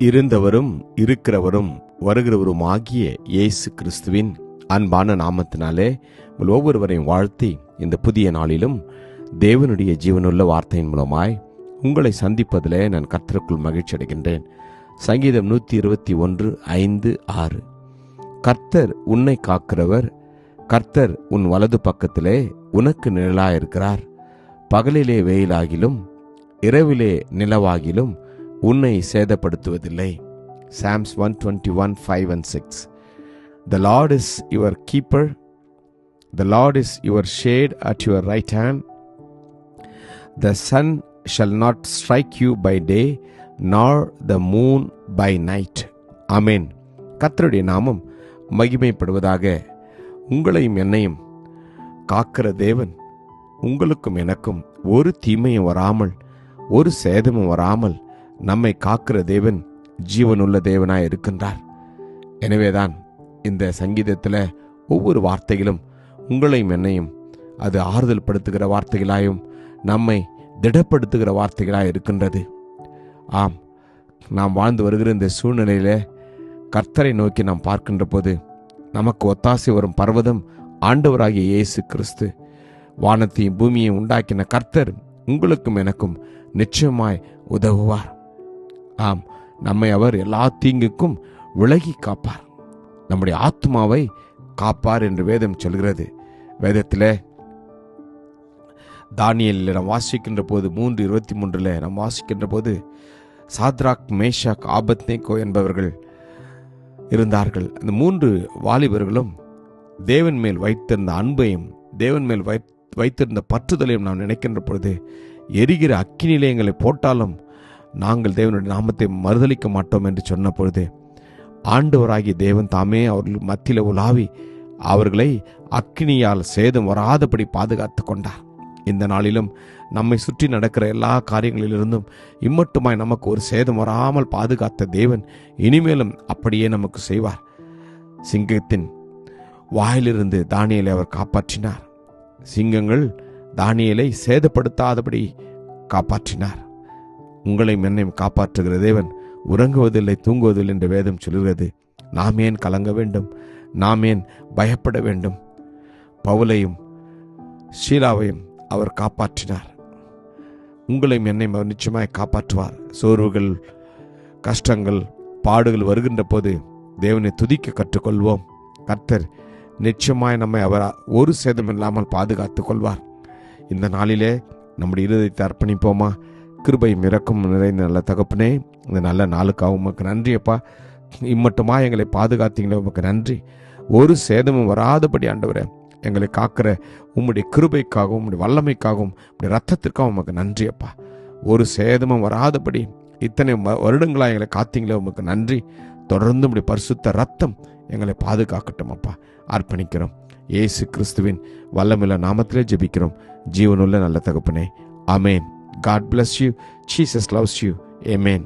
இருந்தவரும் இருக்கிறவரும் வருகிறவரும் ஆகிய இயேசு கிறிஸ்துவின் அன்பான நாமத்தினாலே உங்கள் ஒவ்வொருவரையும் வாழ்த்தி இந்த புதிய நாளிலும் தேவனுடைய ஜீவனுள்ள வார்த்தையின் மூலமாய் உங்களை சந்திப்பதிலே நான் கர்த்தருக்குள் மகிழ்ச்சி அடைகின்றேன். சங்கீதம் 121:5-6. கர்த்தர் உன்னை காக்கிறவர், கர்த்தர் உன் வலது பக்கத்திலே உனக்கு நிழலாயிருக்கிறார். பகலிலே வெயிலாகிலும் இரவிலே நிலவாகிலும் உன்னை சேதப்படுத்துவதில்லை. Psalms 121:5-6. The Lord is your keeper. The Lord is your shade at your right hand. The sun shall not strike you by day, nor the moon by night. Amen. கர்த்தருடைய நாமம் மகிமைப்படுவதாக. உங்களையும் என்னையும் காக்கிற தேவன் உங்களுக்கும் எனக்கும் ஒரு தீமையும் வராமல், ஒரு சேதமும் வராமல் நம்மை காக்கிற தேவன் ஜீவனுள்ள தேவனாய் இருக்கின்றார். எனவேதான் இந்த சங்கீதத்தில் ஒவ்வொரு வார்த்தைகளும் உங்களையும் என்னையும் அது ஆறுதல் படுத்துகிற வார்த்தைகளாயும் நம்மை திடப்படுத்துகிற வார்த்தைகளாய் இருக்கின்றது. ஆம், நாம் வாழ்ந்து வருகிற இந்த சூழ்நிலையில கர்த்தரை நோக்கி நாம் பார்க்கின்ற போது நமக்கு ஒத்தாசை வரும் பர்வதம் ஆண்டவராகிய இயேசு கிறிஸ்து. வானத்தையும் பூமியையும் உண்டாக்கின கர்த்தர் உங்களுக்கும் எனக்கும் நிச்சயமாய் உதவுவார். ஆம், நம்மை அவர் எல்லா தீங்குக்கும் விலகி காப்பார், நம்முடைய ஆத்மாவை காப்பார் என்று வேதம் சொல்கிறது. வேதத்தில் தானியேலில் நாம் வாசிக்கின்ற போது 3:23 நாம் வாசிக்கின்ற போது சாத்ராக், மேஷாக், ஆபத்நேகோ என்பவர்கள் இருந்தார்கள். அந்த 3 வாலிபர்களும் தேவன் மேல் வைத்திருந்த அன்பையும் தேவன் மேல் வைத்திருந்த பற்றுதலையும் நாம் நினைக்கின்ற பொழுது, எரிகிற அக்கினி நிலையங்களை போட்டாலும் நாங்கள் தேவனுடைய நாமத்தை மறுதலிக்க மாட்டோம் என்று சொன்ன பொழுது ஆண்டவராகிய தேவன் தாமே அவர்கள் மத்தியில் உலாவி அவர்களை அக்கினியால் சேதம் வராதபடி பாதுகாத்து கொண்டார். இந்த நாளிலும் நம்மை சுற்றி நடக்கிற எல்லா காரியங்களிலிருந்தும் இம்மட்டுமாய் நமக்கு ஒரு சேதம் வராமல் பாதுகாத்த தேவன் இனிமேலும் அப்படியே நமக்கு செய்வார். சிங்கத்தின் வாயிலிருந்து தானியேலை அவர் காப்பாற்றினார். சிங்கங்கள் தானியேலை சேதப்படுத்தாதபடி காப்பாற்றினார். உங்களையும் என்னையும் காப்பாற்றுகிற தேவன் உறங்குவதில்லை, தூங்குவதில்லை என்று வேதம் சொல்கிறது. நாம் ஏன் கலங்க வேண்டும்? நாம் ஏன் பயப்பட வேண்டும்? பவுலையும் ஷீலாவையும் அவர் காப்பாற்றினார். உங்களையும் என்னையும் அவர் நிச்சயமாய் காப்பாற்றுவார். சோர்வுகள், கஷ்டங்கள், பாடுகள் வருகின்ற போது தேவனை துதிக்க கற்றுக்கொள்வோம். கர்த்தர் நிச்சயமாய் நம்மை அவர் ஒரு சேதம் இல்லாமல் பாதுகாத்து கொள்வார். இந்த நாளிலே நம்முடைய இருதயத்தை அர்ப்பணிப்போமா? கிருபையும் இரக்கமும் நிறைந்த நல்ல தகப்பனே, இந்த நல்ல நாளுக்காக உமக்கு நன்றி அப்பா. இம்மட்டுமா எங்களை பாதுகாத்தீங்களே, உமக்கு நன்றி. ஒரு சேதமும் வராதபடி ஆண்டவரே எங்களை காக்கிற உம்முடைய கிருபைக்காகவும் உம்முடைய வல்லமைக்காகவும் உம்முடைய ரத்தத்திற்காகவும் உமக்கு நன்றி அப்பா. ஒரு சேதமும் வராதபடி இத்தனை வருடங்களாக எங்களை காத்தீங்களே, உமக்கு நன்றி. தொடர்ந்து உம்முடைய பரிசுத்த ரத்தம் எங்களை பாதுகாக்கட்டும் அப்பா. அர்ப்பணிக்கிறோம். இயேசு கிறிஸ்துவின் வல்லமில்ல நாமத்திலே ஜெபிக்கிறோம் ஜீவனுள்ள நல்ல தகப்பனே. ஆமென். God bless you. Jesus loves you. Amen.